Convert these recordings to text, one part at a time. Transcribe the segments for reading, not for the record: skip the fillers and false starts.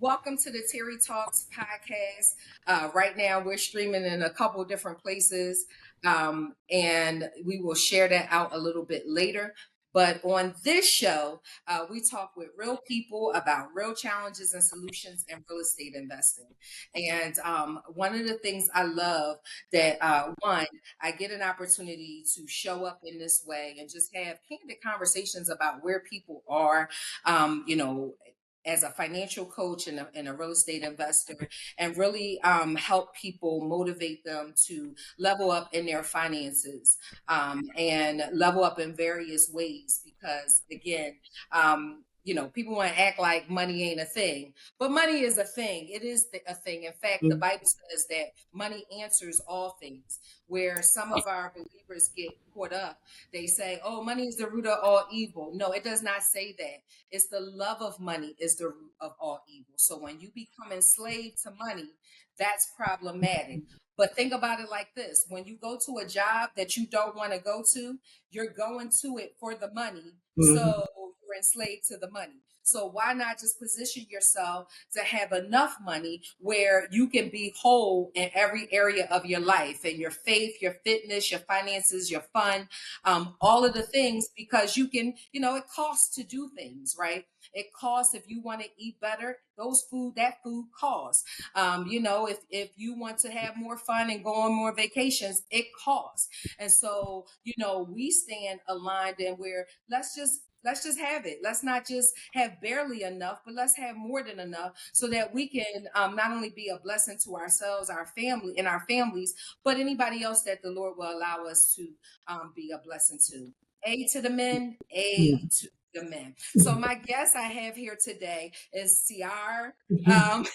Welcome to the Terri Talks podcast. Right now, we're streaming in a couple different places, and we will share that out a little bit later. But on this show, we talk with real people about real challenges and solutions in real estate investing. And one of the things I love that one, I get an opportunity to show up in this way and just have candid conversations about where people are, as a financial coach and a real estate investor, and really help people, motivate them to level up in their finances, and level up in various ways. Because again, people want to act like money ain't a thing, but money is a thing. It is a thing. In fact, the Bible says that money answers all things. Where some of our believers get caught up, they say, "Oh, money is the root of all evil." No, it does not say that. It's the love of money is the root of all evil. So when you become enslaved to money, that's problematic. But think about it like this: when you go to a job that you don't want to go to, you're going to it for the money. So you're enslaved to the money. So why not just position yourself to have enough money where you can be whole in every area of your life, and your faith, your fitness, your finances, your fun, all of the things, because you can, it costs to do things, right? It costs if you want to eat better. That food costs. If you want to have more fun and go on more vacations, it costs. And so, we stand aligned and where let's just have it. Let's not just have barely enough, but let's have more than enough so that we can not only be a blessing to ourselves, our family, and our families, but anybody else that the Lord will allow us to be a blessing to. A to the men, A to the men. So my guest I have here today is Ciara. Um,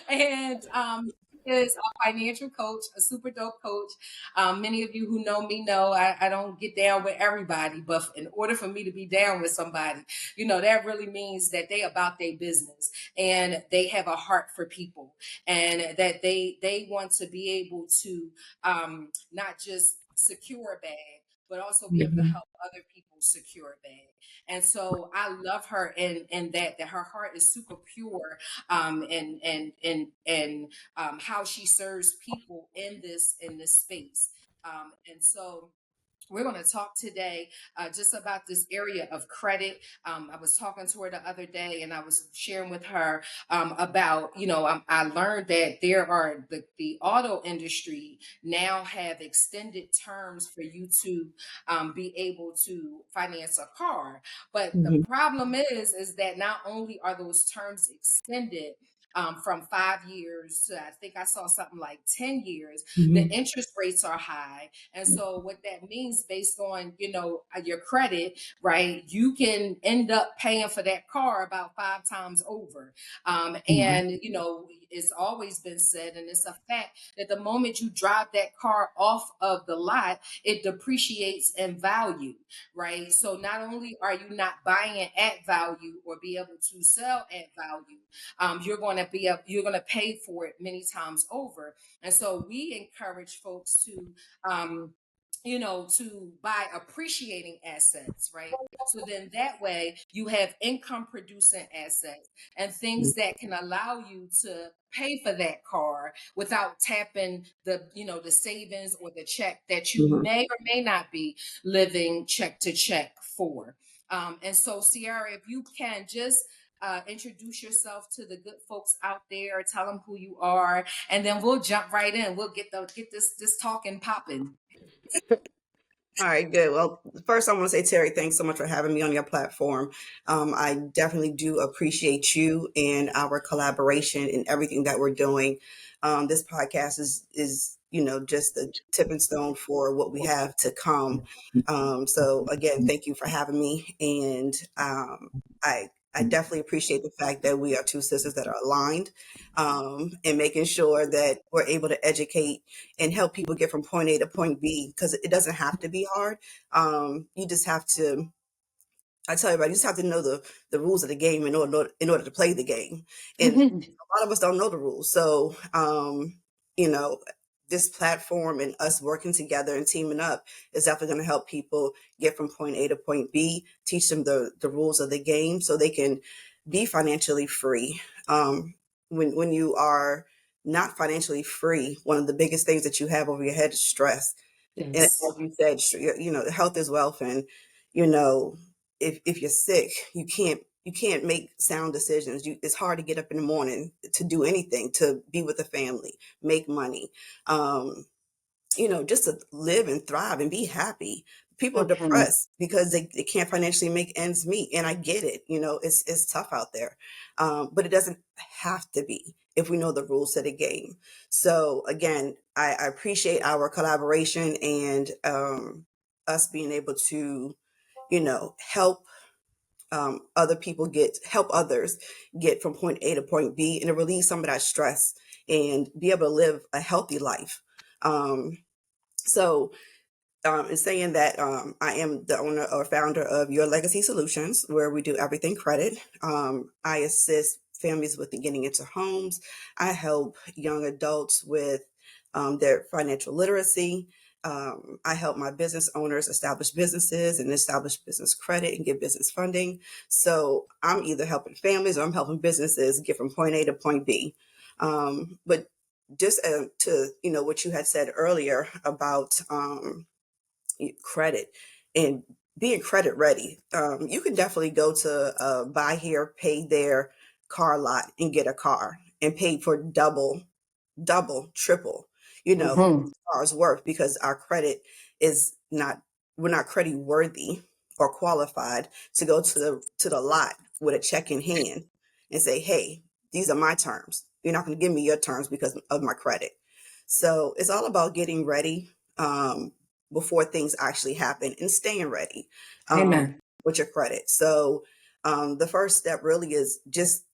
and is a financial coach, a super dope coach. Many of you who know me know I don't get down with everybody, but in order for me to be down with somebody, that really means that they about their business and they have a heart for people, and that they want to be able to not just secure a bag, but also be able to help other people secure a bag. And so I love her in that her heart is super pure, and how she serves people in this space. And so we're going to talk today just about this area of credit. I was talking to her the other day, and I was sharing with her about, I learned that there are the auto industry now have extended terms for you to be able to finance a car. But the problem is that not only are those terms extended, from 5 years to, I think I saw something like 10 years, the interest rates are high. And so what that means, based on, your credit, right, you can end up paying for that car about 5 times over. And, it's always been said, and it's a fact, that the moment you drive that car off of the lot, it depreciates in value, right? So not only are you not buying it at value or be able to sell at value, you're going to pay for it many times over. And so we encourage folks to to buy appreciating assets, right? So then that way you have income producing assets and things that can allow you to pay for that car without tapping the savings or the check that you may or may not be living check to check for. And so, Ciara, if you can just introduce yourself to the good folks out there, tell them who you are, and then we'll jump right in. We'll get this talking popping. All right, good. Well, first I want to say, Terri, thanks so much for having me on your platform. I definitely do appreciate you and our collaboration and everything that we're doing. This podcast is just the tipping stone for what we have to come. So again, thank you for having me. And I definitely appreciate the fact that we are two sisters that are aligned, and making sure that we're able to educate and help people get from point A to point B, because it doesn't have to be hard. You just have to, I tell everybody, you just have to know the rules of the game in order to play the game. And a lot of us don't know the rules. So, you know, this platform and us working together and teaming up is definitely going to help people get from point A to point B, teach them the rules of the game so they can be financially free. When you are not financially free, one of the biggest things that you have over your head is stress. And Yes. as you said, health is wealth. And, you know, if you're sick, you can't make sound decisions. It's hard to get up in the morning to do anything, to be with the family, make money, just to live and thrive and be happy. People are Okay. depressed because they can't financially make ends meet. And I get it. It's tough out there. But it doesn't have to be if we know the rules of the game. So again, I appreciate our collaboration and us being able to, help help others get from point A to point B and to release some of that stress and be able to live a healthy life. So in saying that, I am the owner or founder of Your Legacy Solutions, where we do everything credit. I assist families with getting into homes. I help young adults with their financial literacy. I help my business owners establish businesses and establish business credit and get business funding. So I'm either helping families or I'm helping businesses get from point A to point B. But just to what you had said earlier about credit and being credit ready. You can definitely go to buy here, pay there car lot and get a car and pay for double, triple, Mm-hmm. car's worth because our credit is not, we're not credit worthy or qualified to go to the lot with a check in hand and say, hey, these are my terms. You're not going to give me your terms because of my credit. So it's all about getting ready before things actually happen and staying ready Amen. with your credit. So the first step really is just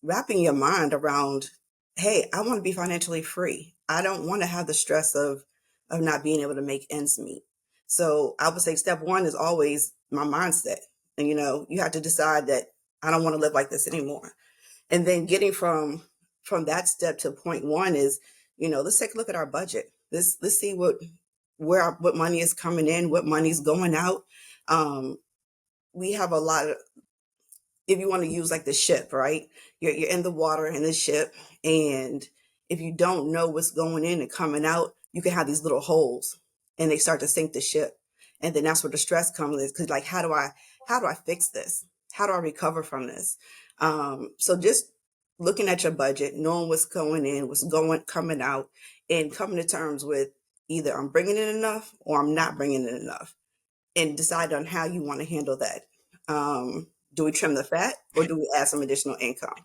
wrapping your mind around, hey, I want to be financially free. I don't want to have the stress of not being able to make ends meet. So I would say step one is always my mindset. And you have to decide that I don't want to live like this anymore. And then getting from that step to point one is, let's take a look at our budget. Let's see what money is coming in, what money's going out. We have a lot of, if you want to use like the ship, right? You're in the water in the ship, and if you don't know what's going in and coming out, you can have these little holes, and they start to sink the ship. And then that's where the stress comes in, because like, how do I fix this? How do I recover from this? So just looking at your budget, knowing what's going in, what's going coming out, and coming to terms with either I'm bringing in enough or I'm not bringing in enough, and decide on how you want to handle that. Do we trim the fat or do we add some additional income?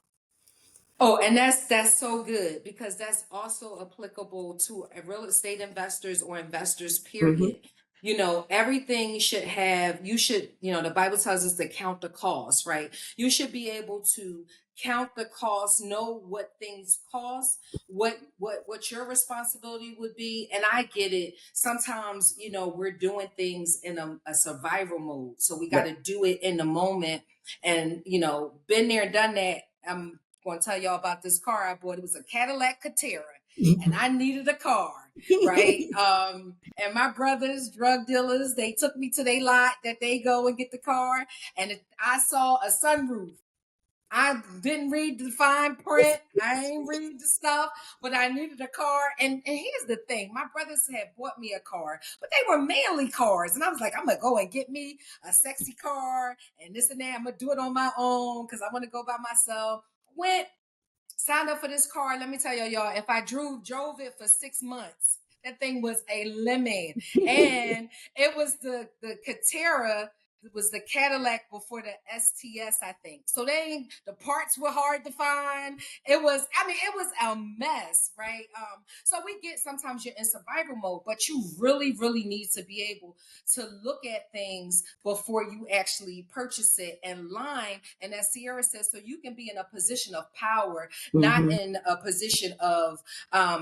Oh, and that's so good because that's also applicable to real estate investors or investors, Hmm. period. Everything should have, you should, the Bible tells us to count the cost, right? You should be able to count the cost, know what things cost, what your responsibility would be. And I get it. Sometimes, we're doing things in a survival mode. So we got Right. to do it in the moment. And, been there, done that. I'm going to tell y'all about this car I bought. It was a Cadillac Catera, and I needed a car, right? And my brothers, drug dealers, they took me to their lot that they go and get the car, and I saw a sunroof. I didn't read the fine print. I ain't read the stuff, but I needed a car. And here's the thing: my brothers had bought me a car, but they were manly cars, and I was like, I'm gonna go and get me a sexy car and this and that. I'm gonna do it on my own because I want to go by myself. Went, signed up for this car. Let me tell y'all, if I drove it for 6 months, that thing was a lemon. And it was the Catera. It was the Cadillac before the STS, I think. So the parts were hard to find. It was a mess, right? So we get, sometimes you're in survival mode, but you really, really need to be able to look at things before you actually purchase it and line. And as Ciara says, so you can be in a position of power, not Hmm. in a position of I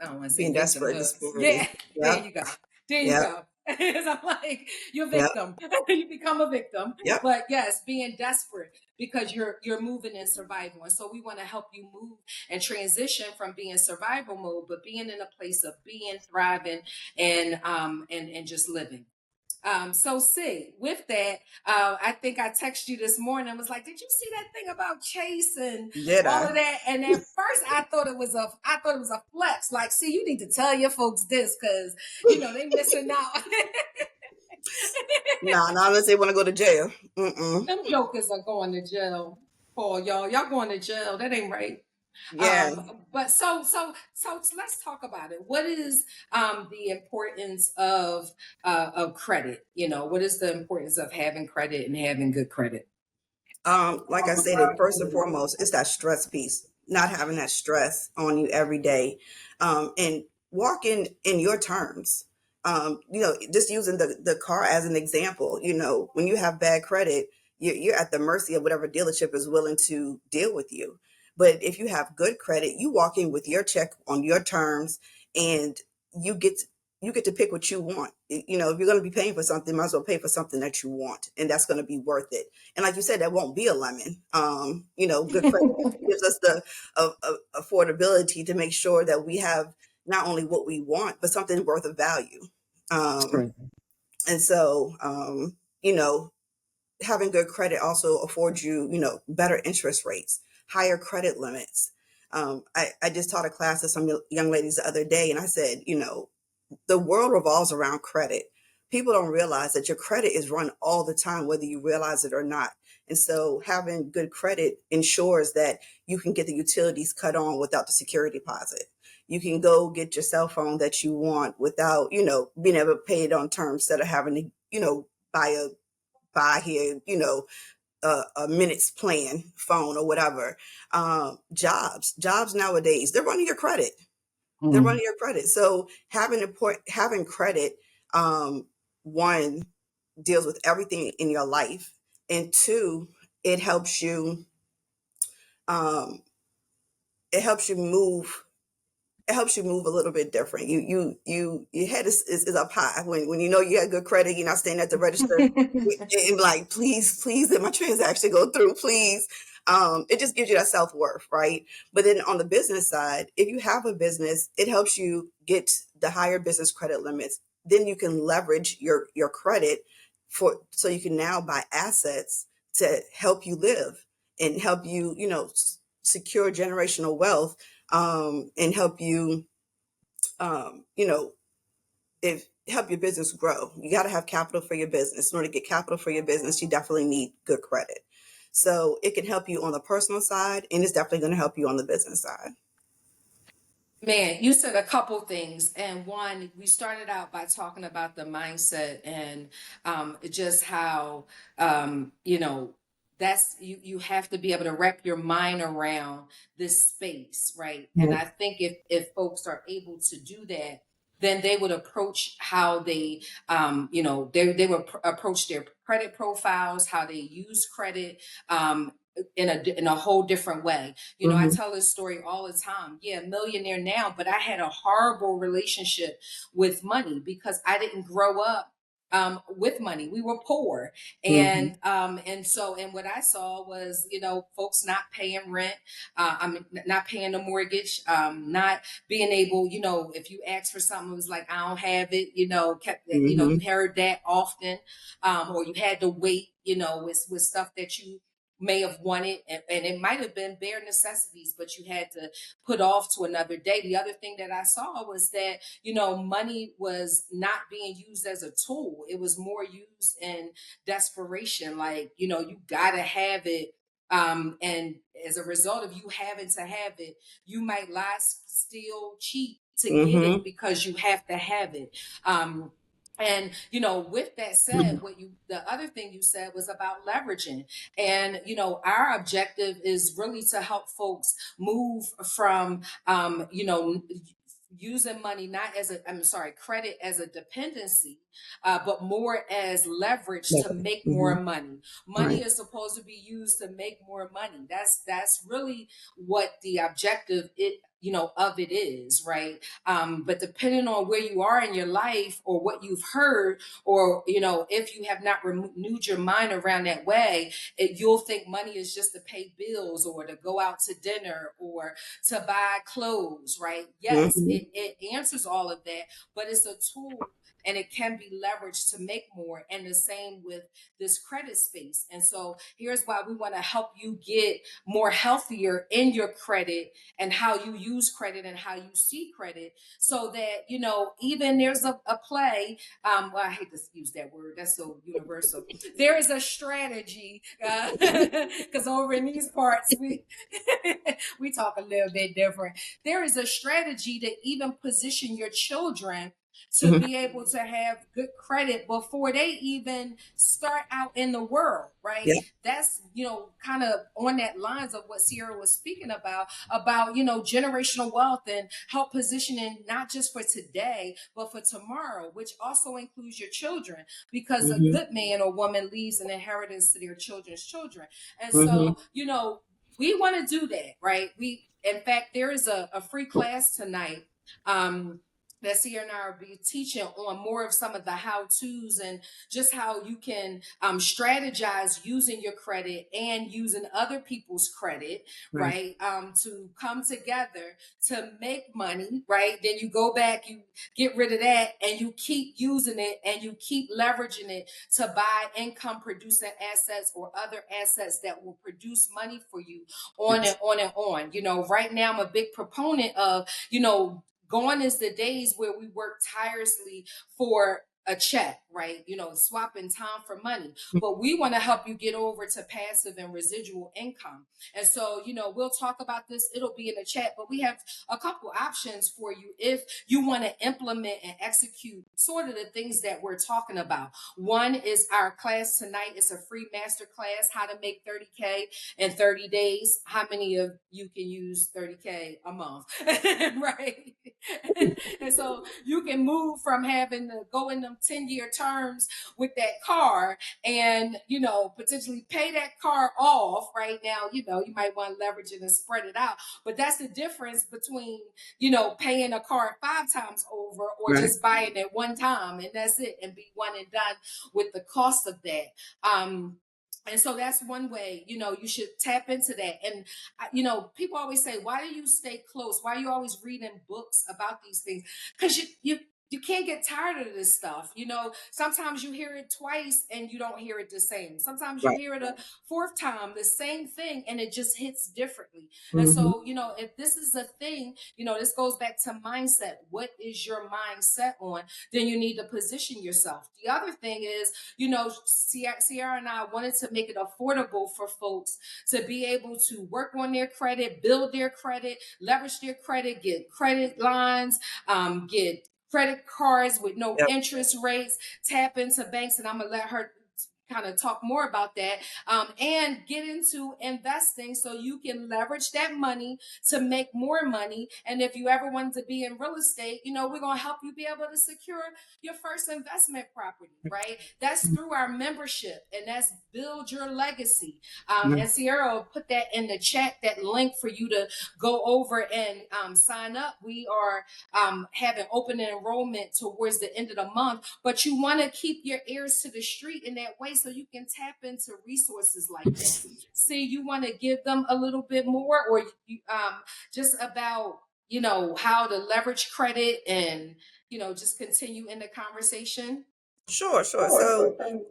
don't want to say Being desperate, victimhood. Yeah, desperately. there Yep. you go. There you Yep. go. I'm like, you're a Yep. victim. You become a victim. Yep. But yes, being desperate because you're moving in survival. And so we want to help you move and transition from being survival mode, but being in a place of being, thriving, and just living. So see, with that, I think I texted you this morning. I was like, "Did you see that thing about Chase and Did all I? of that?" And at first, I thought it was a flex. Like, see, you need to tell your folks this because they missing out. Nah, not unless they want to go to jail. Mm-mm. Them jokers are going to jail. Paul, y'all going to jail. That ain't right. Yeah. But so let's talk about it. What is the importance of credit? What is the importance of having credit and having good credit? Like I stated, first and foremost, it's that stress piece, not having that stress on you every day, and walking in your terms. Just using the car as an example, when you have bad credit, you're at the mercy of whatever dealership is willing to deal with you. But if you have good credit, you walk in with your check on your terms, and you get you get to pick what you want. If you're going to be paying for something, might as well pay for something that you want, and that's going to be worth it. And like you said, that won't be a lemon. Good credit gives us the affordability to make sure that we have not only what we want, but something worth of value. Um, Right. and so, having good credit also affords you, better interest rates, higher credit limits. I just taught a class to some young ladies the other day, and I said, the world revolves around credit. People don't realize that your credit is run all the time, whether you realize it or not. And so having good credit ensures that you can get the utilities cut on without the security deposit. You can go get your cell phone that you want without, being able to pay it on terms instead of having to, buy here, a minutes plan phone or whatever. Jobs nowadays, they're running your credit. They're Mm. running your credit. So having credit, one, deals with everything in your life, and two, it helps you um, it helps you move. It helps you move a little bit different. Your head is up high when you know you had good credit. You're not staying at the register and like, please, let my transaction go through, please. It just gives you that self-worth, right? But then on the business side, if you have a business, it helps you get the higher business credit limits. Then you can leverage your credit so you can now buy assets to help you live and help you, secure generational wealth, and help you, you know, if help your business grow. You got to have capital for your business. In order to get capital for your business, you definitely need good credit. So it can help you on the personal side, and it's definitely going to help you on the business side. Man, you said a couple things. And one, we started out by talking about the mindset and just how, that's you have to be able to wrap your mind around this space, right? And I think if folks are able to do that, then they would approach how they would approach their credit profiles, how they use credit, in a whole different way. I Mm-hmm. tell this story all the time. Yeah, millionaire now, but I had a horrible relationship with money because I didn't grow up with money. We were poor, Mm-hmm. and what I saw was folks not paying rent, I mean not paying the mortgage, not being able, if you asked for something, it was like I don't have it. Kept Mm-hmm. you heard that often, or you had to wait. With stuff that you may have wanted, and it might have been bare necessities, but you had to put off to another day. The other thing that I saw was that money was not being used as a tool. It was more used in desperation, like you gotta have it, and as a result of you having to have it, you might lie, steal, cheat to get it Mm-hmm. because you have to have it. And with that said, the other thing you said was about leveraging. And our objective is really to help folks move from using money not as a I'm sorry, credit as a dependency, but more as leverage to Leverage. make more Mhm. money. Money Right. is supposed to be used to make more money. That's really what the objective of it is, right? But depending on where you are in your life or what you've heard, or if you have not renewed your mind around that way, you'll think money is just to pay bills or to go out to dinner or to buy clothes, right? Yes, Mhm. it answers all of that, but it's a tool and it can be leveraged to make more. And the same with this credit space. And so here's why we want to help you get more healthier in your credit and how you use credit and how you see credit, so that even there's a play. Well, I hate to use that word, that's so universal. There is a strategy, because over in these parts we talk a little bit different. There is a strategy to even position your children to Mhm. be able to have good credit before they even start out in the world, right? Yeah. That's kind of on that lines of what Ciara was speaking about generational wealth and help positioning not just for today but for tomorrow, which also includes your children, because a Mhm. good man or woman leaves an inheritance to their children's children. And Mhm. so we want to do that, right? We In fact, there is a free class tonight, that Ciara and I will be teaching on more of some of the how-tos and just how you can strategize using your credit and using other people's credit, Right. right? To come together to make money, right? Then you go back, you get rid of that, and you keep using it and you keep leveraging it to buy income producing assets or other assets that will produce money for you, on and Yes. on and on. Right now I'm a big proponent of, gone is the days where we work tirelessly for a check, right? Swapping time for money. But we want to help you get over to passive and residual income. And so, we'll talk about this. It'll be in the chat, but we have a couple options for you if you want to implement and execute sort of the things that we're talking about. One is our class tonight. It's a free master class, how to make 30K in 30 days. How many of you can use 30K a month? Right? And so you can move from having to go in them 10-year terms with that car and potentially pay that car off right now. You might want to leverage it and spread it out, but that's the difference between paying a car 5 times over or Right. just buying it one time and that's it and be one and done with the cost of that. And so that's one way, you should tap into that. And, people always say, why do you stay close? Why are you always reading books about these things? Because you can't get tired of this stuff. Sometimes you hear it twice and you don't hear it the same. Sometimes you Right. hear it a fourth time, the same thing, and it just hits differently. And Mhm. so, if this is a thing, this goes back to mindset. What is your mindset on? Then you need to position yourself. The other thing is, Ciara and I wanted to make it affordable for folks to be able to work on their credit, build their credit, leverage their credit, get credit lines, get credit cards with no Yep. interest rates, tap into banks, and I'm gonna let her kind of talk more about that, and get into investing so you can leverage that money to make more money. And if you ever wanted to be in real estate, we're going to help you be able to secure your first investment property, right? That's through our membership, and that's Build Your Legacy. Mhm. And Ciara will put that in the chat, that link for you to go over and sign up. We are having open enrollment towards the end of the month, but you want to keep your ears to the street in that way so you can tap into resources like that. See, you want to give them a little bit more, or just about how to leverage credit and just continue in the conversation. Sure, sure. Sure, So, sure. So, in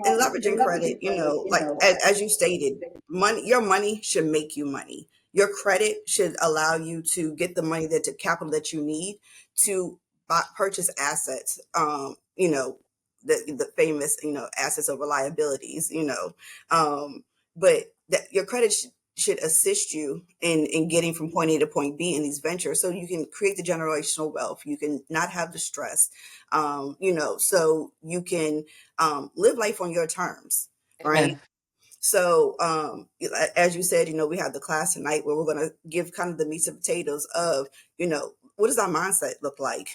in leveraging credit, leveraging credit, like as you stated, your money should make you money. Your credit should allow you to get the money, that the capital that you need to purchase assets. The famous, assets over liabilities. But that your credit should assist you in getting from point A to point B in these ventures, so you can create the generational wealth. You can not have the stress, so you can live life on your terms, right? Amen. So, as you said, we have the class tonight where we're going to give kind of the meats and potatoes of, what does our mindset look like?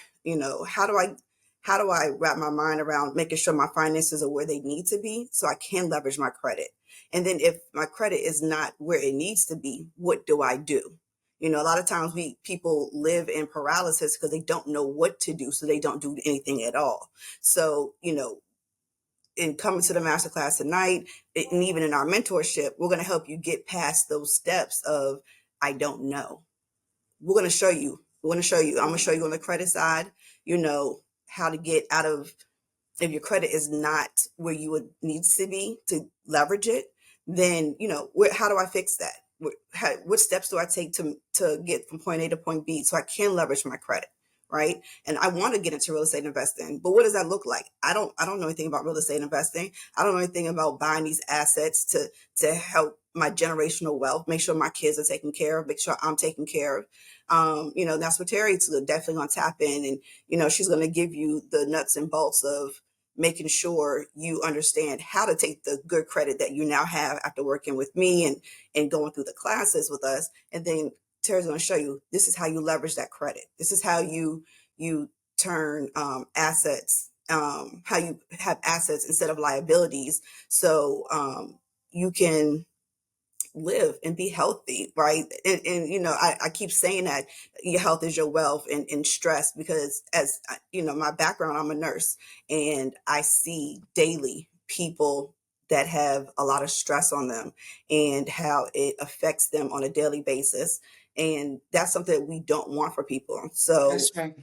How do I how do I wrap my mind around making sure my finances are where they need to be so I can leverage my credit? And then if my credit is not where it needs to be, what do I do? A lot of times people live in paralysis because they don't know what to do, so they don't do anything at all. So, in coming to the masterclass tonight, and even in our mentorship, we're going to help you get past those steps of I don't know. We're going to show you. We're going to show you. I'm going to show you on the credit side, how to get out of, if your credit is not where you would needs to be to leverage it, then how do I fix that? What steps do I take to get from point A to point B so I can leverage my credit, right? And I want to get into real estate investing, but what does that look like? I don't know anything about real estate investing. I don't know anything about buying these assets to help my generational wealth, make sure my kids are taken care of, make sure I'm taken care of. That's what Terry's definitely going to tap in, and she's going to give you the nuts and bolts of making sure you understand how to take the good credit that you now have after working with me and going through the classes with us. And then Terry's going to show you, this is how you leverage that credit. This is how you turn assets, how you have assets instead of liabilities. So you can live and be healthy, right? And I keep saying that your health is your wealth, and stress, because as my background, I'm a nurse, and I see daily people that have a lot of stress on them and how it affects them on a daily basis. And that's something that we don't want for people. So That's right.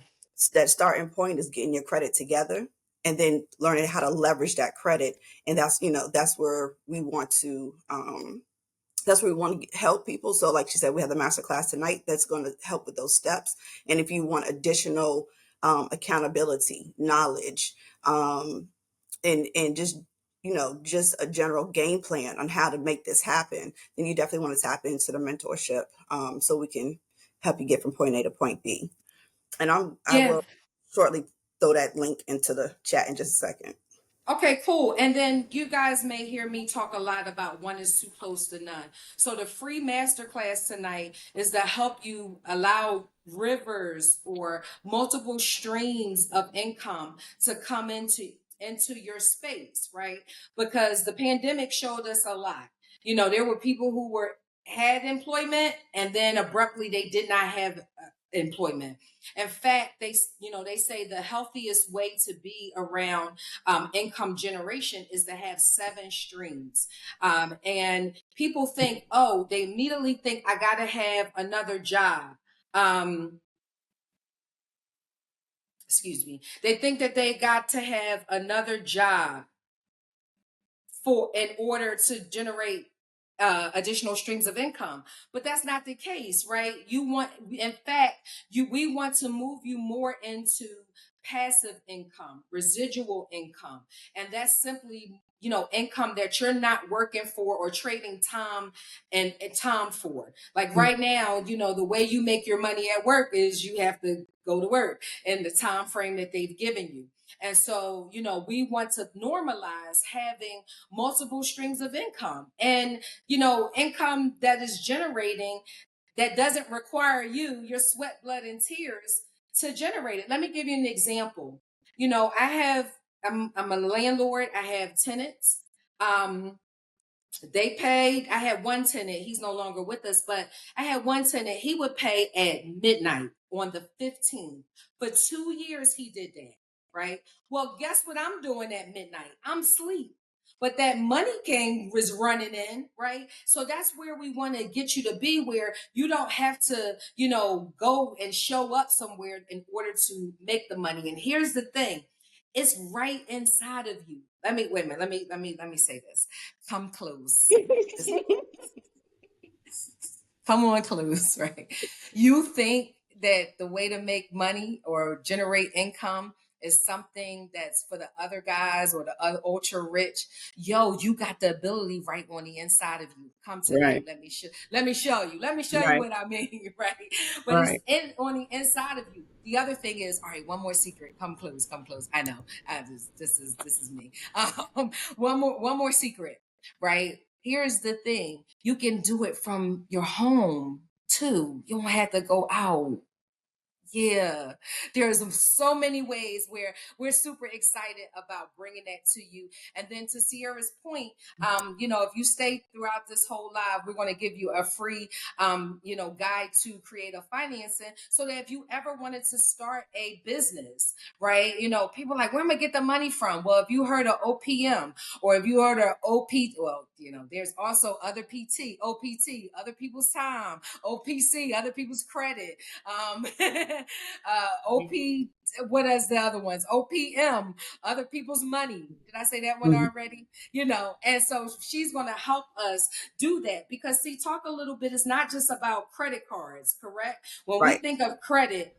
that starting point is getting your credit together and then learning how to leverage that credit. And that's where we want to help people. So like she said, we have the master class tonight that's going to help with those steps. And if you want additional accountability, knowledge, and just a general game plan on how to make this happen, then you definitely want to tap into the mentorship, so we can help you get from point A to point B. And I Yeah. will shortly throw that link into the chat in just a second. Okay, cool. And then you guys may hear me talk a lot about one is too close to none. So the free masterclass tonight is to help you allow rivers or multiple streams of income to come into your space, right? Because the pandemic showed us a lot. There were people who had employment, and then abruptly they did not have employment. In fact, they say the healthiest way to be around income generation is to have 7 streams. And people think, oh, they immediately think I got to have another job. Excuse me. They think that they got to have another job in order to generate additional streams of income. But that's not the case, right? In fact, we want to move you more into passive income, residual income. And that's simply, income that you're not working for or trading time and time for. Like right now, the way you make your money at work is you have to go to work in the time frame that they've given you. And so, we want to normalize having multiple streams of income, and income that is generating, that doesn't require your sweat, blood, and tears to generate it. Let me give you an example. I'm a landlord. I have tenants. I had one tenant, he's no longer with us, but I had one tenant, he would pay at midnight on the 15th. For 2 years, he did that, right? Well, guess what I'm doing at midnight? I'm asleep. But that money was running in, right? So that's where we want to get you to be, where you don't have to, go and show up somewhere in order to make the money. And here's the thing, it's right inside of you. Wait a minute. Let me say this. Come close. Come on, close, right? You think that the way to make money or generate income is something that's for the other guys or the other ultra rich. Yo, you got the ability right on the inside of you. Come tonight. Right. Let me show you. Let me show you Right. what I mean, right? But it's Right. on the inside of you. The other thing is, all right, one more secret. Come close, come close. I know. This is me. One more secret, right? Here's the thing, you can do it from your home too. You don't have to go out. Yeah, there's so many ways where we're super excited about bringing that to you. And then to Sierra's point, if you stay throughout this whole live, we're going to give you a free, guide to create a financing, so that if you ever wanted to start a business, right? People are like, where am I get the money from? Well, if you heard of OPM, or if you heard of OP, well, there's also other PT, OPT, other people's time, OPC, other people's credit, OP, what is the other ones? OPM, other people's money. Did I say that one Mhm. already? And so she's going to help us do that, because see, talk a little bit. It's not just about credit cards, correct? When we Right. think of credit,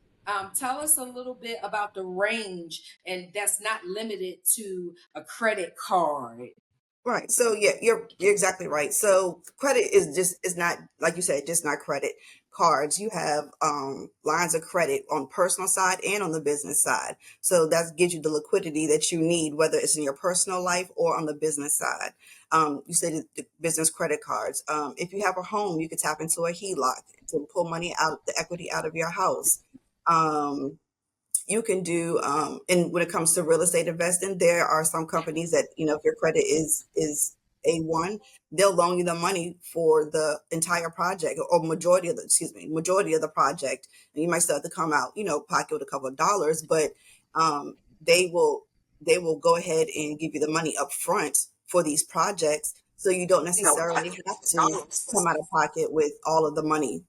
tell us a little bit about the range, and that's not limited to a credit card. Right. So yeah, you're exactly right. So credit is not, like you said, just not credit cards. You have lines of credit on personal side and on the business side. So that gives you the liquidity that you need, whether it's in your personal life or on the business side. You said the business credit cards. If you have a home, you could tap into a HELOC to pull money out, the equity out of your house. Um, you can do and when it comes to real estate investing, there are some companies that, if your credit is A1, they'll loan you the money for the entire project, or majority of the project. And you might still have to come out, pocket with a couple of dollars, but um, they will go ahead and give you the money up front for these projects, so you don't necessarily have to come out of pocket with all of the money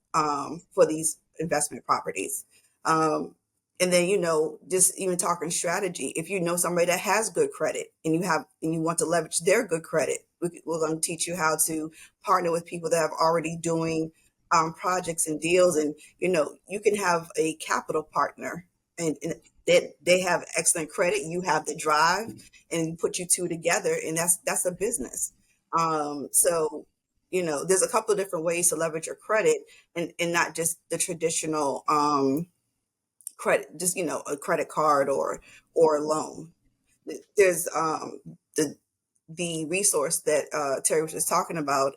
for these investment properties. um, and then, just even talking strategy, if you know somebody that has good credit, and you want to leverage their good credit, we're going to teach you how to partner with people that have already doing projects and deals. And you can have a capital partner, and they have excellent credit, you have the drive, and you put you two together, and that's a business. So there's a couple of different ways to leverage your credit, and not just the traditional credit, just a credit card or a loan. There's the resource that Terry was just talking about,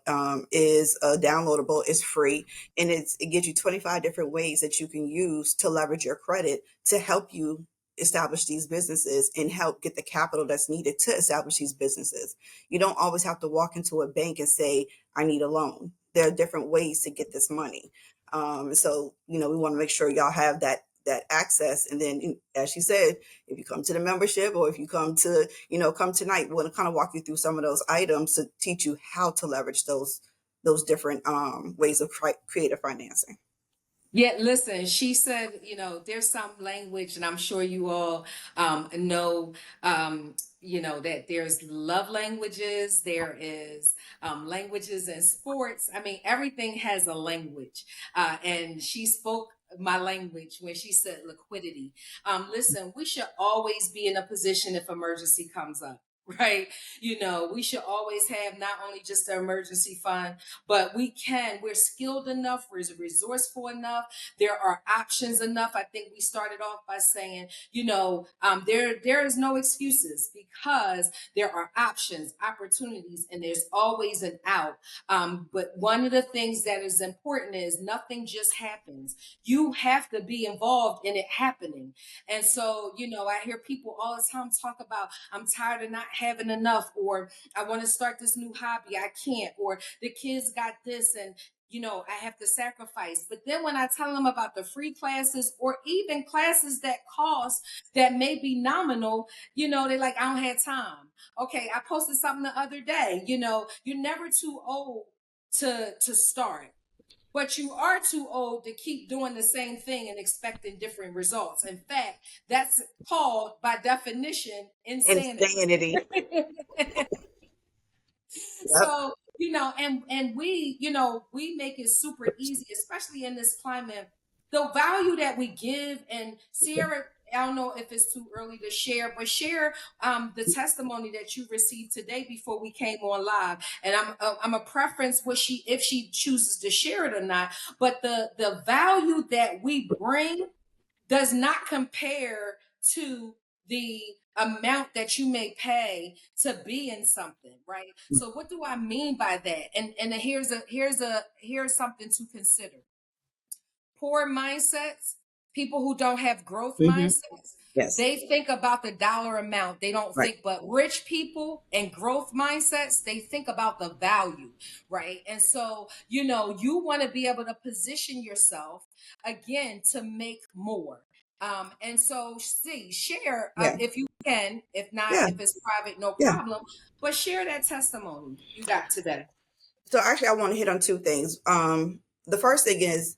is downloadable, is free, and it gives you 25 different ways that you can use to leverage your credit to help you establish these businesses and help get the capital that's needed to establish these businesses. You don't always have to walk into a bank and say, I need a loan. There are different ways to get this money. So, we want to make sure y'all have that access. And then, as she said, if you come to the membership, or if you come tonight, we're going to kind of walk you through some of those items to teach you how to leverage those different ways of creative financing. Yeah, listen, she said, there's some language, and I'm sure you all know, that there's love languages, there is languages in sports. I mean, everything has a language. And she spoke my language when she said liquidity. Listen, we should always be in a position if emergency comes up. Right. We should always have not only just the emergency fund, but we're skilled enough, we're resourceful enough, there are options enough. I think we started off by saying, there is no excuses, because there are options, opportunities, and there's always an out. But one of the things that is important is nothing just happens. You have to be involved in it happening. And so, I hear people all the time talk about, I'm tired of not having enough, or I want to start this new hobby, I can't, or the kids got this, and I have to sacrifice. But then when I tell them about the free classes, or even classes that cost, that may be nominal, they're like, I don't have time. Okay, I posted something the other day, you're never too old to start. But you are too old to keep doing the same thing and expecting different results. In fact, that's called, by definition, insanity. Insanity. Yep. So, and we make it super easy, especially in this climate. The value that we give, and Ciara, I don't know if it's too early to share, but share the testimony that you received today before we came on live. And I'm a preference what if she chooses to share it or not. But the value that we bring does not compare to the amount that you may pay to be in something, right? So what do I mean by that? And here's something to consider. Poor mindsets People who don't have growth Hmm. mindsets, Yes. they think about the dollar amount. They don't Right. think, but rich people and growth mindsets, they think about the value, right? And so, you want to be able to position yourself again to make more. And so, share Yeah. if you can. If not, Yeah. if it's private, no Yeah. problem. But share that testimony you got today. So actually, I want to hit on two things. The first thing is,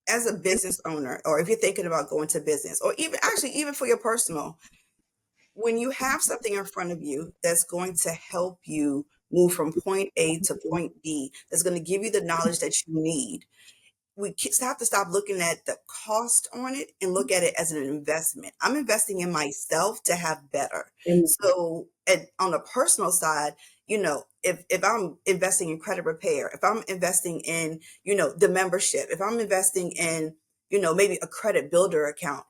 as a business owner, or if you're thinking about going to business, or even actually even for your personal, when you have something in front of you that's going to help you move from point A to point B, that's going to give you the knowledge that you need, we have to stop looking at the cost on it and look at it as an investment. I'm investing in myself to have better. So, on the personal side, if I'm investing in credit repair, if I'm investing in, the membership, if I'm investing in, maybe a credit builder account,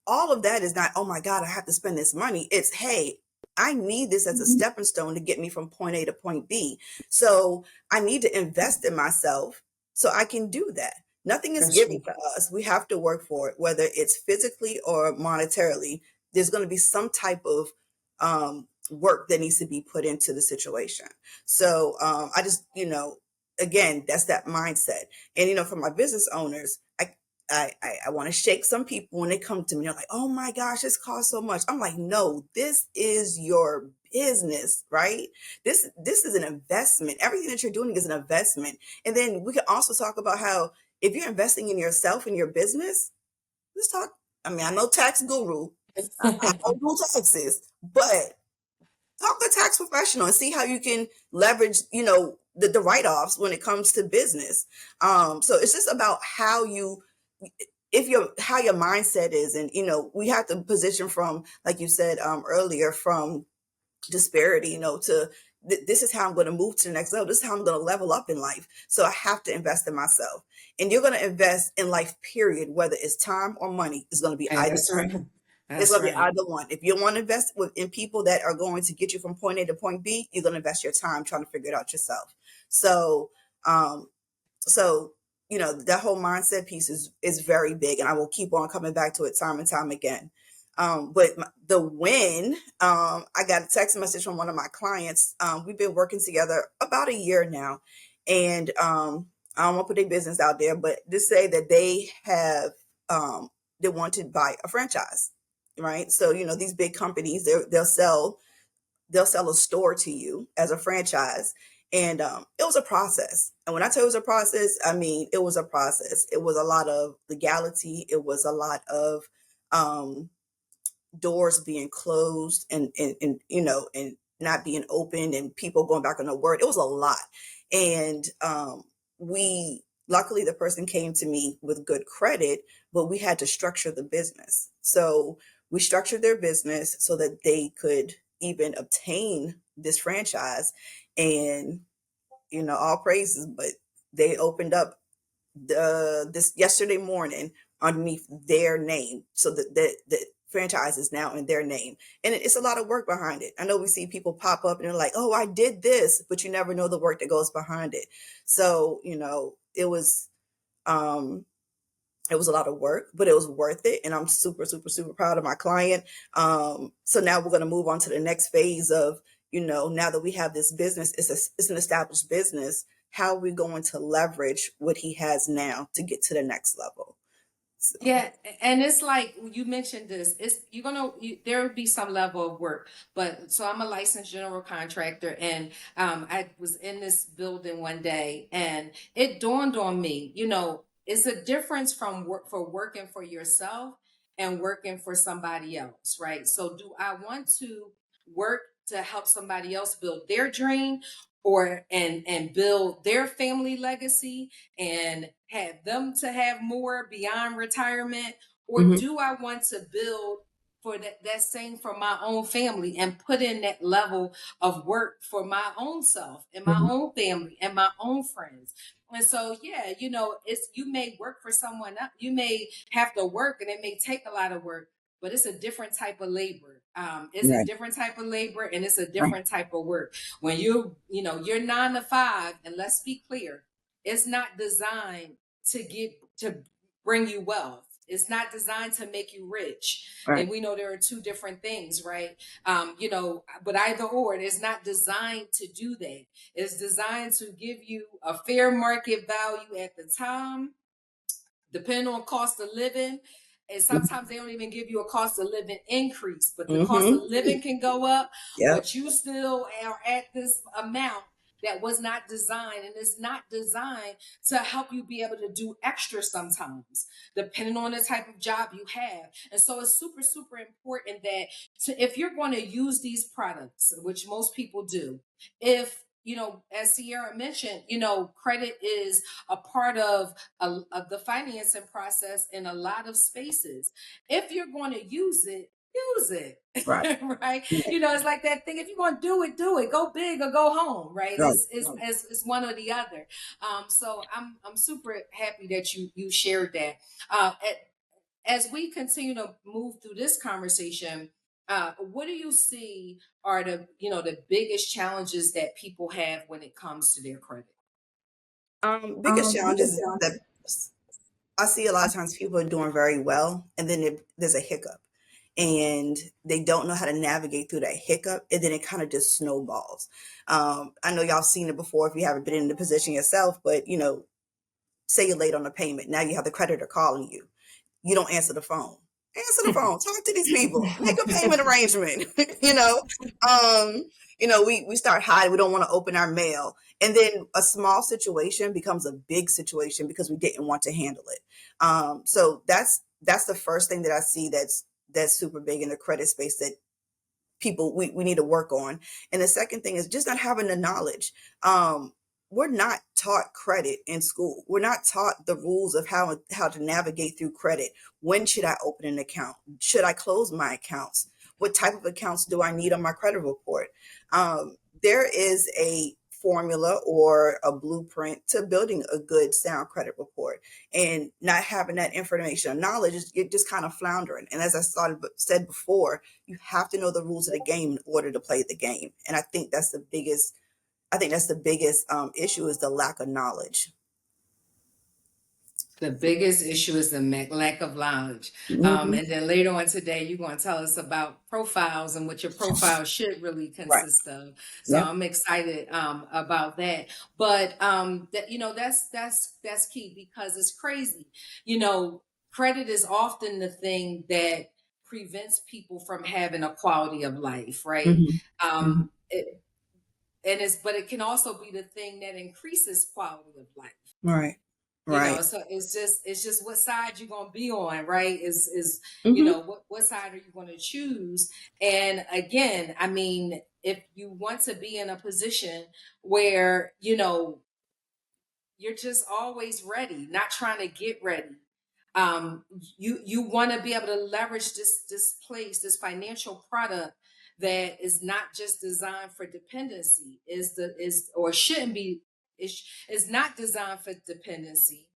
all of that is not, oh my God, I have to spend this money. It's, hey, I need this as a stepping stone to get me from point A to point B. So I need to invest in myself so I can do that. Nothing is That's given true. to us. We have to work for it, whether it's physically or monetarily. There's going to be some type of work that needs to be put into the situation. So I just, again, that's that mindset. And for my business owners, I want to shake some people when they come to me. They're like, "Oh my gosh, this costs so much." I'm like, "No, this is your business, right? This is an investment. Everything that you're doing is an investment." And then we can also talk about how if you're investing in yourself and your business, let's talk. I mean, I know tax guru. I don't do taxes, but talk to a tax professional and see how you can leverage, the write-offs when it comes to business. So it's just about how you, if your how your mindset is, and we have to position from, like you said earlier, from disparity, to this is how I'm going to move to the next level. This is how I'm going to level up in life. So I have to invest in myself. And you're going to invest in life, period, whether it's time or money. It's going to be And either that's right. it's That's going to be right. either one. If you want to invest in people that are going to get you from point A to point B, you're going to invest your time trying to figure it out yourself. So, um, so that whole mindset piece is very big, and I will keep on coming back to it time and time again. But the win, I got a text message from one of my clients. We've been working together about a year now, and I don't want to put their business out there, but just say that they want to buy a franchise, right? So these big companies, they'll sell a store to you as a franchise. And it was a process. And when I tell you it was a process, I mean, it was a process. It was a lot of legality. It was a lot of um, doors being closed, and not being opened, and people going back on the word. It was a lot. And we, luckily, the person came to me with good credit, but we had to structure the business. So we structured their business so that they could even obtain this franchise. And all praises, but they opened up this yesterday morning underneath their name, so that the franchise is now in their name. And it's a lot of work behind it. I know we see people pop up and they're like, "Oh, I did this," but you never know the work that goes behind it. So um it was a lot of work, but it was worth it, and I'm super, super, super proud of my client. So now we're going to move on to the next phase of, now that we have this business, it's an established business. How are we going to leverage what he has now to get to the next level? So, Yeah, and it's like you mentioned this. It's there will be some level of work, but so I'm a licensed general contractor, and I was in this building one day, and it dawned on me. It's a difference from working for yourself and working for somebody else, right? So, do I want to work to help somebody else build their dream, or and build their family legacy, and have them to have more beyond retirement? Or mhm, do I want to build for that same for my own family, and put in that level of work for my own self and my mhm, own family and my own friends? And so, yeah, it's, you may work for someone else, you may have to work, and it may take a lot of work, but it's a different type of labor. It's a right, different type of labor, and it's a right, different type of work. When you're 9 to 5, and let's be clear, it's not designed to bring you wealth. It's not designed to make you rich. Right. And we know there are two different things, right? But either or, it is not designed to do that. It's designed to give you a fair market value at the time, depending on cost of living. And sometimes they don't even give you a cost of living increase, but the cost of Mm-hmm. living can go up, Yep. but you still are at this amount that was not designed, and it's not designed to help you be able to do extra sometimes, depending on the type of job you have. And so it's super, super important that if you're going to use these products, which most people do, if as Ciara mentioned, credit is a part of the financing process in a lot of spaces. If you're going to use it, use it. Right. Right? Right. It's like that thing. If you're going to do it. Go big or go home. Right? Right. It's one or the other. So I'm super happy that you shared that. As we continue to move through this conversation, what do you see are the biggest challenges that people have when it comes to their credit? Biggest challenge Biggest is that challenge. I see a lot of times people are doing very well, and then there's a hiccup, and they don't know how to navigate through that hiccup, and then it kind of just snowballs. I know y'all seen it before if you haven't been in the position yourself, but say you're late on a payment, now you have the creditor calling you. You don't answer the phone. Answer the phone. Talk to these people. Make a payment arrangement. you know, um, we start hiding. We don't want to open our mail, and then a small situation becomes a big situation because we didn't want to handle it. So that's the first thing that I see that's super big in the credit space that people we need to work on. And the second thing is just not having the knowledge. We're not taught credit in school. We're not taught the rules of how to navigate through credit. When should I open an account? Should I close my accounts? What type of accounts do I need on my credit report? There is a formula or a blueprint to building a good sound credit report, and not having that information or knowledge you're just kind of floundering. And as said before, you have to know the rules of the game in order to play the game. And I think that's the biggest issue is the lack of knowledge. The biggest issue is the lack of knowledge. Hmm. And then later on today, you're going to tell us about profiles and what your profile should really Right. consist of. So Yep. I'm excited about that. But that's key because it's crazy. Credit is often the thing that prevents people from having a quality of life, right? Hmm. Hmm. It, but it can also be the thing that increases quality of life. Right. Right. So it's just what side you're gonna be on, right? Is Hmm. what side are you gonna choose? And again, I mean, if you want to be in a position where you're just always ready, not trying to get ready. Um, you want to be able to leverage this financial product that is not just designed for dependency, is or shouldn't be is not designed for dependency,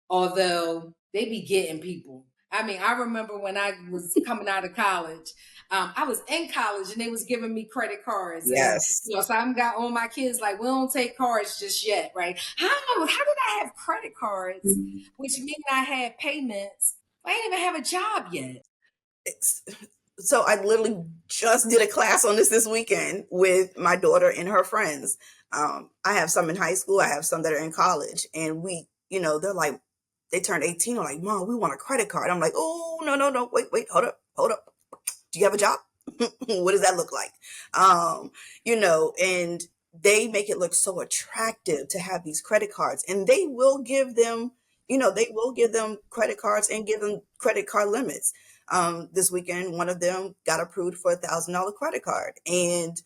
although they be getting people. I mean, I remember when I was coming out of college, I was in college and they was giving me credit cards, and Yes. so I got all my kids like, we don't take cards just yet, right? How did I have credit cards, which mean I had payments? I didn't even have a job yet. It's, so I literally just did a class on this weekend with my daughter and her friends. I have some in high school. I have some that are in college, and they're like, they turned 18. They're like, Mom, we want a credit card. I'm like, oh, no, no, no, wait, hold up. Do you have a job? What does that look like? And they make it look so attractive to have these credit cards, and they will give them credit cards and give them credit card limits. This weekend, one of them got approved for $1,000 credit card, and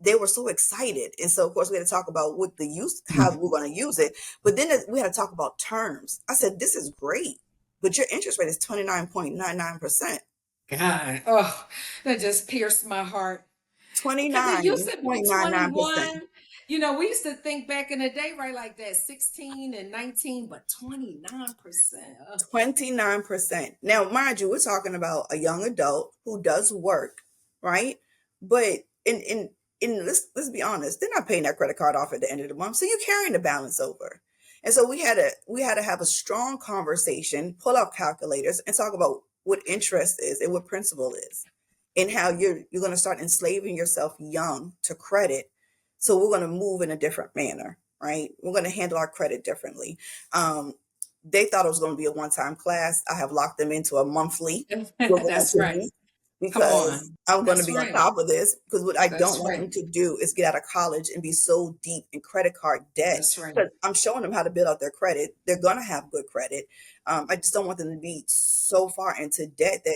they were so excited. And so, of course, we had to talk about what the use, how we're going to use it. But then we had to talk about terms. I said, "This is great, but your interest rate is 29.99%." God, oh, that just pierced my heart. Because it used to be 29.99%. 21. We used to think back in the day, right, like that 16 and 19, but 29%. 29%. Now, mind you, we're talking about a young adult who does work, right? But let's be honest, they're not paying that credit card off at the end of the month, so you're carrying the balance over. And so we had to have a strong conversation, pull out calculators, and talk about what interest is and what principal is, and how you're going to start enslaving yourself young to credit. So we're going to move in a different manner, right? We're going to handle our credit differently. They thought it was going to be a one-time class. I have locked them into a monthly. We're going That's to right. meet Come because on. I'm going to That's be on right. top of this. Because what I don't That's want them right. to do is get out of college and be so deep in credit card debt. That's right. Because I'm showing them how to build out their credit. They're going to have good credit. I just don't want them to be so far into debt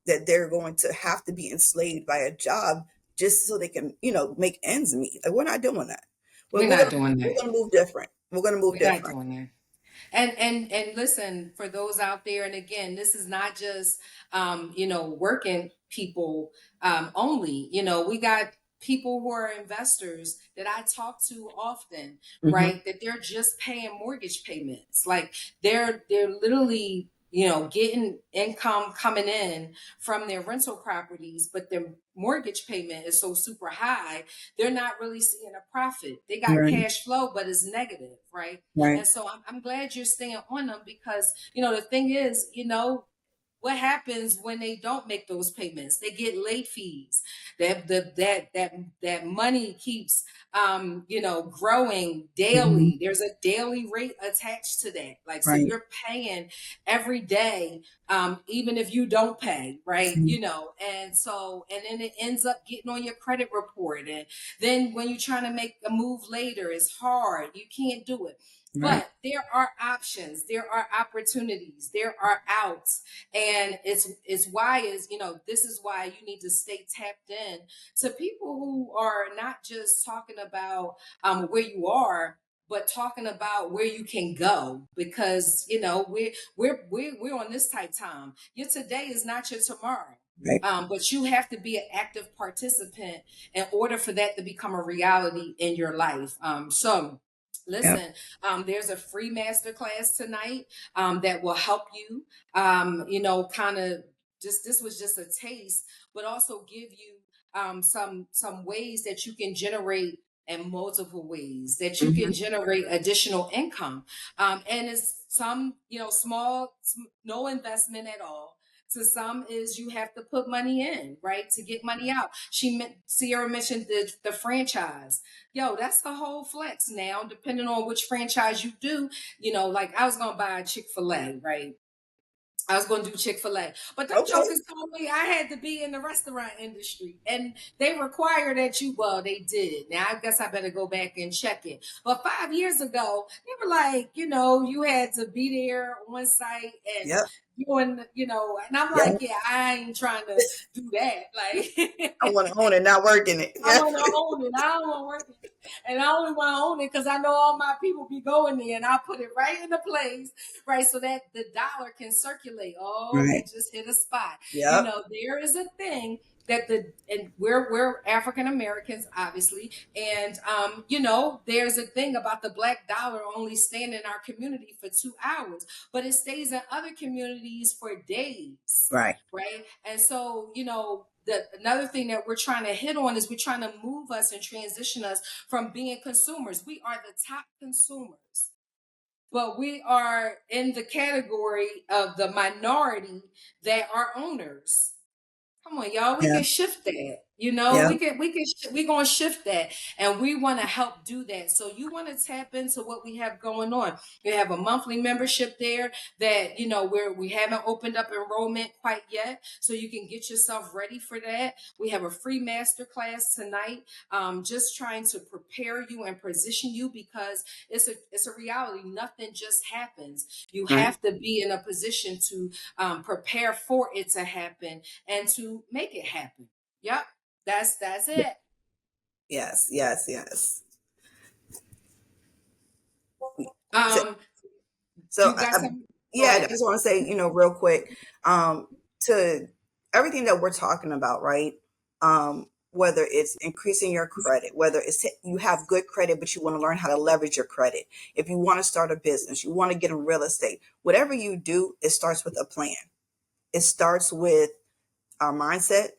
that they're going to have to be enslaved by a job just so they can, make ends meet. Like, we're not doing that. We're, We're we're not gonna doing we're that. gonna move different. We're gonna move We're not different. doing that. And listen, for those out there, and again, this is not just working people only. We got people who are investors that I talk to often, Hmm. right? That they're just paying mortgage payments. Like they're literally getting income coming in from their rental properties, but their mortgage payment is so super high, they're not really seeing a profit. They got Right. cash flow, but it's negative, right? Right. And so I'm glad you're staying on them because, the thing is, what happens when they don't make those payments? They get late fees. That money keeps growing Hmm. daily. There's a daily rate attached to that. Like, so Right. you're paying every day, even if you don't pay, right? Mhm. And then it ends up getting on your credit report. And then when you're trying to make a move later, it's hard. You can't do it. Right. But there are options, there are opportunities, there are outs, and it's why is this is why you need to stay tapped in to people who are not just talking about where you are, but talking about where you can go, because we're on this tight time. Your today is not your tomorrow. Right. But you have to be an active participant in order for that to become a reality in your life. So Yep. listen, there's a free masterclass tonight that will help you, kind of just, this was just a taste, but also give you some ways that you can generate, in multiple ways that you can Hmm. generate additional income. And it's some, small, no investment at all. To some is you have to put money in, right, to get money out. Ciara mentioned the franchise. Yo, that's the whole flex now, depending on which franchise you do. Like I was gonna buy a Chick-fil-A, right? I was going to do Chick-fil-A, but them Okay. jokers told me I had to be in the restaurant industry, and they require that you. Well, they did. Now I guess I better go back and check it. But 5 years ago, they were like, you had to be there on site and Yep. doing, and I'm like, Yep. yeah, I ain't trying to do that. I Like, want to own it, not working it. I Yeah. want to own it. I don't want to work it. And I only want to own it because I know all my people be going there, and I put it right in the place, right, so that the dollar can circulate. Oh, Right. he just hit a spot. Yep. There is a thing that and we're African Americans, obviously, and there's a thing about the black dollar only staying in our community for 2 hours, but it stays in other communities for days, Right. right? And so, another thing that we're trying to hit on is we're trying to move us and transition us from being consumers. We are the top consumers, but we are in the category of the minority that are owners. Come on, y'all. We Yeah. can shift that. Yeah. We're going to shift that, and we want to help do that. So you want to tap into what we have going on. We have a monthly membership there that, where we haven't opened up enrollment quite yet. So you can get yourself ready for that. We have a free masterclass tonight, just trying to prepare you and position you, because it's a reality. Nothing just happens. You Right. have to be in a position to prepare for it to happen and to make it happen. Yep, that's it. Yes. Yes. Yes. So, Um, so you got some? Go yeah, I ahead. just want to say, real quick, to everything that we're talking about, right? Whether it's increasing your credit, whether it's you have good credit, but you want to learn how to leverage your credit. If you want to start a business, you want to get in real estate, whatever you do, it starts with a plan. It starts with our mindset,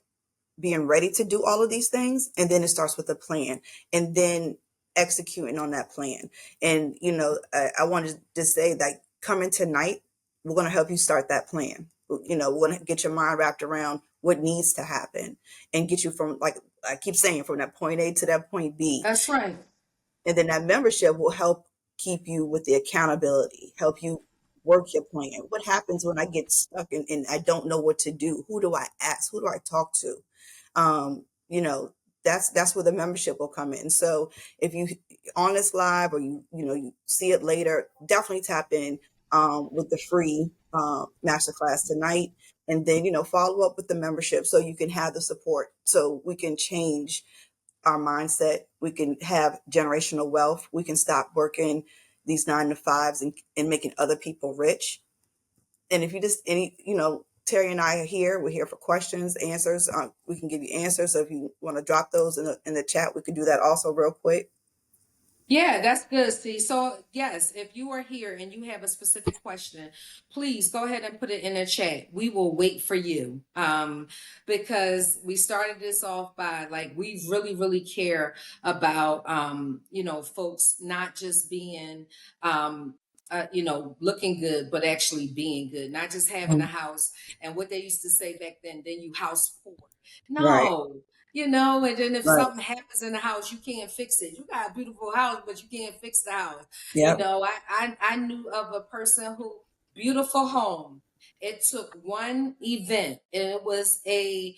being ready to do all of these things, and then it starts with a plan. And then executing on that plan. And, I wanted to say that coming tonight, we're going to help you start that plan. We're going to get your mind wrapped around what needs to happen and get you from, like I keep saying, from that point A to that point B. That's right. And then that membership will help keep you with the accountability, help you work your plan. What happens when I get stuck and I don't know what to do? Who do I ask? Who do I talk to? um, you know, that's where the membership will come in. So if you on this live, or you see it later, definitely tap in with the free masterclass tonight, and then follow up with the membership so you can have the support, so we can change our mindset. We can have generational wealth. We can stop working these 9 to 5s and making other people rich. And if you just Terri and I are here. We're here for questions, answers. We can give you answers. So if you want to drop those in the chat, we could do that also real quick. Yeah, that's good. See, so yes, if you are here and you have a specific question, please go ahead and put it in the chat. We will wait for you. Because we started this off by, like, we really, really care about, folks not just being, looking good, but actually being good, not just having a Mhm. house. And what they used to say back then you house poor. Right, No, and then if right. something happens in the house, you can't fix it. You got a beautiful house, but you can't fix the house. Yep. I knew of a person who, beautiful home. It took one event, and it was a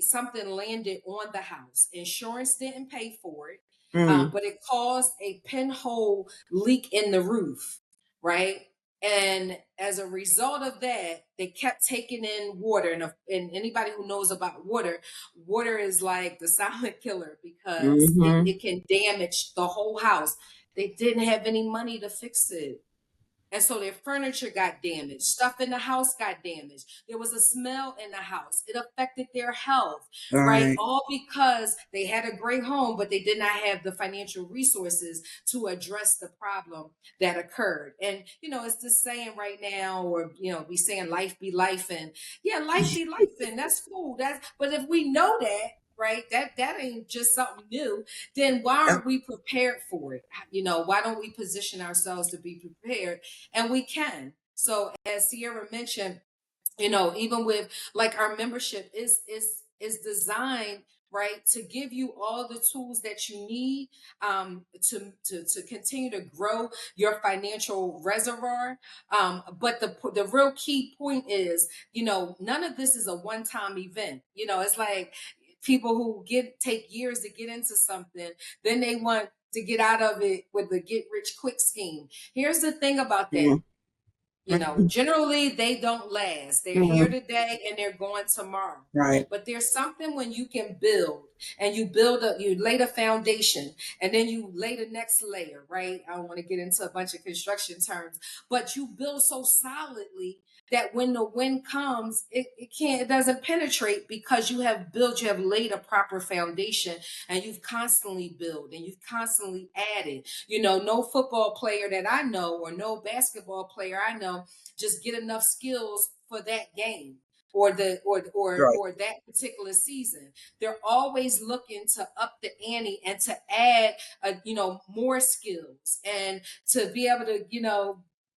something landed on the house. Insurance didn't pay for it, Mm, but it caused a pinhole leak in the roof, right? And as a result of that, they kept taking in water. And anybody who knows about water, water is like the silent killer, because mm-hmm. it can damage the whole house. They didn't have any money to fix it. And so their furniture got damaged, stuff in the house got damaged. There was a smell in the house. It affected their health, All right? right. All because they had a great home, but they did not have the financial resources to address the problem that occurred. And, it's the saying right now, or, we saying life be life. And yeah, life be life. And that's cool. But if we know that, right, that ain't just something new, then why Yep. aren't we prepared for it? Why don't we position ourselves to be prepared? And we can. So as Ciara mentioned, even with, like, our membership is designed, right, to give you all the tools that you need, to continue to grow your financial reservoir. But the real key point is, none of this is a one-time event. It's like people who take years to get into something, then they want to get out of it with the get rich quick scheme. Here's the thing about that. Mm-hmm. Generally they don't last. They're here Mm-hmm. today and they're going tomorrow. Right. But there's something when you can build, and you lay the foundation, and then you lay the next layer, right? I don't want to get into a bunch of construction terms, but you build so solidly that when the wind comes, it doesn't penetrate, because you have laid a proper foundation, and you've constantly built, and you've constantly added. No football player that I know, or no basketball player I know, just get enough skills for that game, or the Right. or that particular season. They're always looking to up the ante and to add more skills, and to be able to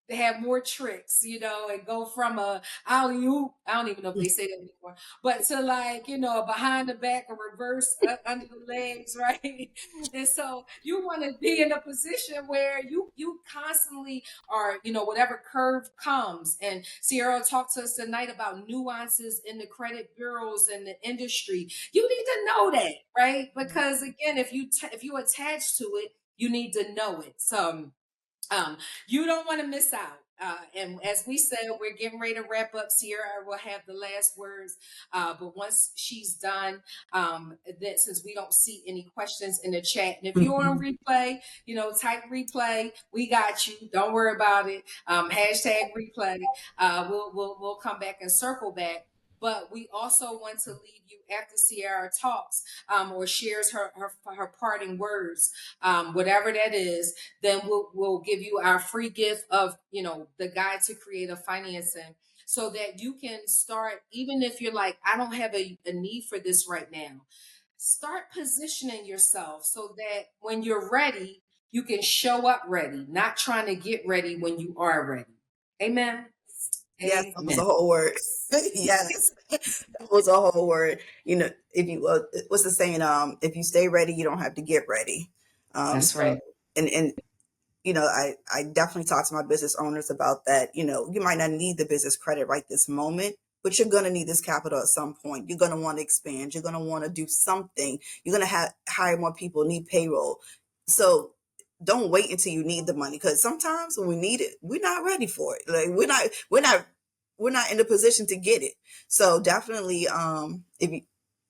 have more tricks, and go from a alley oop. I don't even know if they say that anymore, but to, like, a behind the back or reverse under the legs, right? And so you want to be in a position where you constantly are, whatever curve comes. And Ciara talked to us tonight about nuances in the credit bureaus and the industry. You need to know that, right? Because again, if you attach to it, you need to know it. So um, you don't want to miss out. And as we said, we're getting ready to wrap up. Ciara will have the last words. But once she's done, that since we don't see any questions in the chat, and if you're on Mm-hmm. replay, type replay. We got you. Don't worry about it. Hashtag replay. We'll come back and circle back. But we also want to leave you after Ciara talks, or shares her parting words, whatever that is. Then we'll give you our free gift of the guide to creative financing, so that you can start, even if you're like, I don't have a need for this right now. start positioning yourself so that when you're ready, you can show up ready, not trying to get ready when you are ready. Amen. Yes, that was Amen. a whole word. Yes, that was a whole word. You know, if you what's the saying? If you stay ready, you don't have to get ready. That's So right. and you know, I definitely talk to my business owners about that. You know, you might not need the business credit right this moment, but you're going to need this capital at some point. You're going to want to expand. You're going to want to do something. You're going to have hire more people, need payroll. So don't wait until you need the money, because sometimes when we need it, we're not ready for it. Like we're not in a position to get it. So definitely, if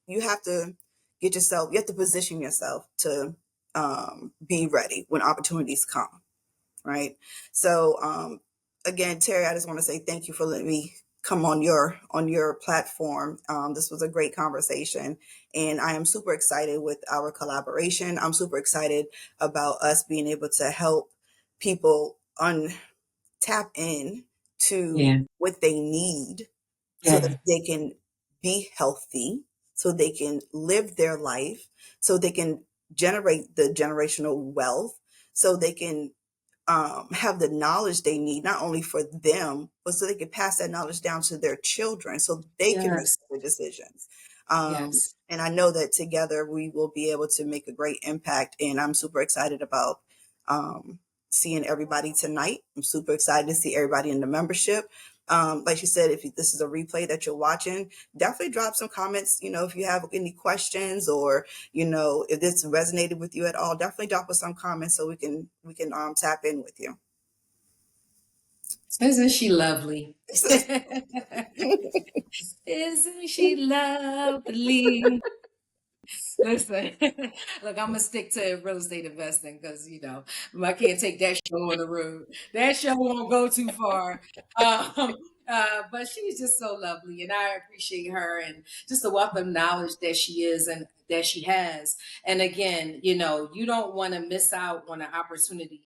you have to you have to position yourself to be ready when opportunities come, right? So again, Terry, I just want to say thank you for letting me come on your platform. This was a great conversation, and I am super excited with our collaboration. I'm super excited about us being able to help people tap in to Yeah. what they need so that Yeah. they can be healthy, so they can live their life, so they can generate the generational wealth, so they can have the knowledge they need, not only for them, but so they can pass that knowledge down to their children so they can make Yes. better decisions. Yes. And I know that together we will be able to make a great impact. And I'm super excited about um, seeing everybody tonight. I'm super excited to see everybody in the membership. Like you said, if this is a replay that you're watching, definitely drop some comments. You know, if you have any questions, or you know, if this resonated with you at all, definitely drop us some comments so we can tap in with you. Isn't she lovely? Isn't she lovely? Listen, look, I'm gonna stick to real estate investing because I can't take that show on the road. That show won't go too far. But she's just so lovely, and I appreciate her and just the wealth of knowledge that she is and that she has. And again, you don't want to miss out on an opportunity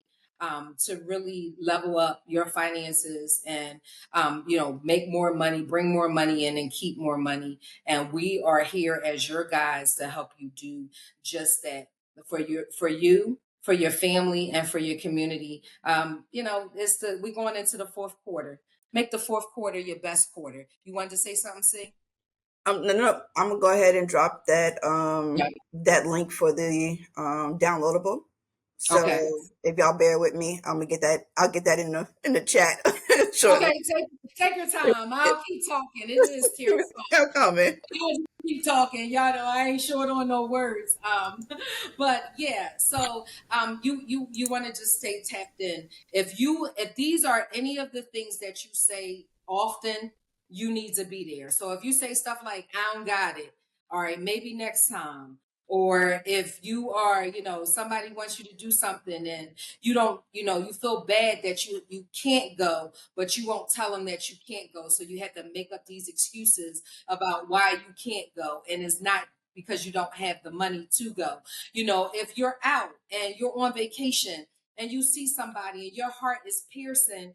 to really level up your finances and make more money, bring more money in, and keep more money. And we are here as your guys to help you do just that for your family, and for your community. We're going into the fourth quarter. Make the fourth quarter your best quarter. You wanted to say something, see? No, no, I'm gonna go ahead and drop Yeah. that link for the downloadable. Okay. So if y'all bear with me, I'm gonna get that. I'll get that in the chat shortly. Okay. Take your time. I'll keep talking. It is Terry's No comment. I'll just keep talking. Y'all know I ain't short on no words. But yeah, so you want to just stay tapped in. If these are any of the things that you say often, you need to be there. So if you say stuff like "I don't got it," all right, maybe next time. Or if you are, somebody wants you to do something and you don't, you feel bad that you can't go, but you won't tell them that you can't go. So you have to make up these excuses about why you can't go, and it's not because you don't have the money to go. If you're out and you're on vacation and you see somebody and your heart is piercing,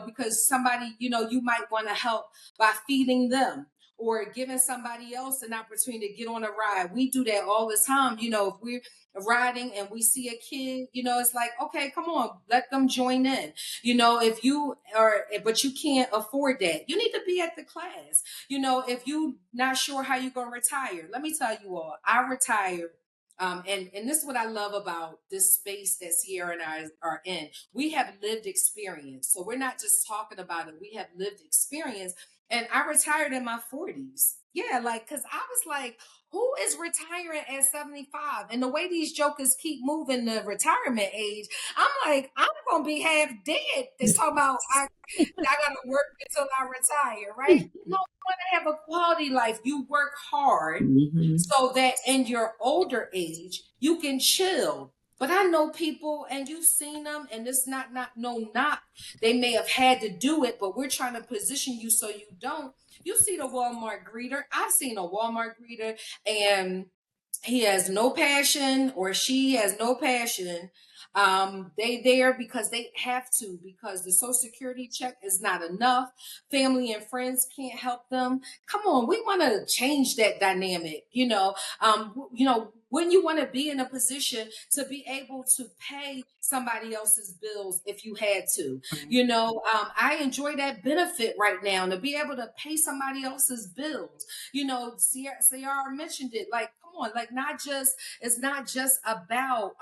because somebody, you might want to help by feeding them or giving somebody else an opportunity to get on a ride. We do that all the time. If we're riding and we see a kid, it's like, okay, come on, let them join in. If you are, but you can't afford that, you need to be at the class. If you not sure how you're going to retire, let me tell you all, I retired. And this is what I love about this space that Ciara and I are in. We have lived experience. So we're not just talking about it. We have lived experience. And I retired in my 40s. Yeah, like, because I was like, who is retiring at 75? And the way these jokers keep moving the retirement age, I'm like, I'm going to be half dead. They talk about I gotta work until I retire, right? No, you want to have a quality life. You work hard Mhm. so that in your older age you can chill. But I know people, and you've seen them, and it's not no knock. They may have had to do it, but we're trying to position you so you don't. You see the Walmart greeter. I've seen a Walmart greeter, and he has no passion or she has no passion, they there because they have to, because the social security check is not enough, family and friends can't help them. Come on, we want to change that dynamic, when you want to be in a position to be able to pay somebody else's bills if you had to. I enjoy that benefit right now, to be able to pay somebody else's bills. Ciara mentioned it. Like, come on, like, not just it's not just about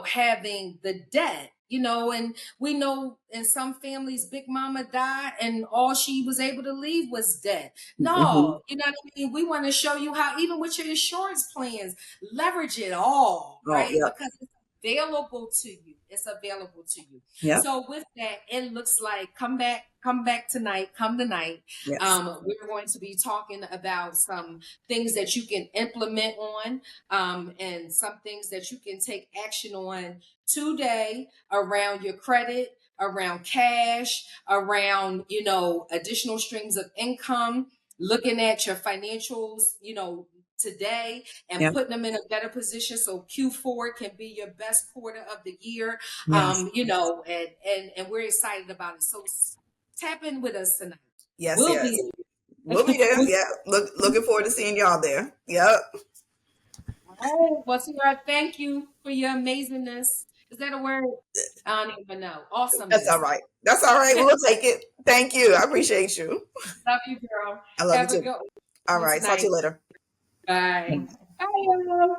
having the debt. And we know in some families, Big Mama died and all she was able to leave was debt. Mm-hmm. No, you know what I mean? We want to show you how, even with your insurance plans, leverage it all, Oh, right? yep. Because it's available to you. It's available to you. Yep. So with that, it looks like come back tonight, come tonight. Yes. We're going to be talking about some things that you can implement on, and some things that you can take action on today around your credit, around cash, around, additional streams of income, looking at your financials, today, and Yep. putting them in a better position so Q4 can be your best quarter of the year. Yes. And we're excited about it. So tap in with us tonight. Yes. We'll Yes. be We'll be there. Yeah. Looking forward to seeing y'all there. Yep. all right. Well, Ciara, thank you for your amazingness. Is that a word? I don't even know. That's all Awesomeness. right. That's all right. We'll take it. Thank you. I appreciate you. Love you, girl. I love you Have a too. good All one right. Talk to tonight. you later. Bye. Bye, y'all.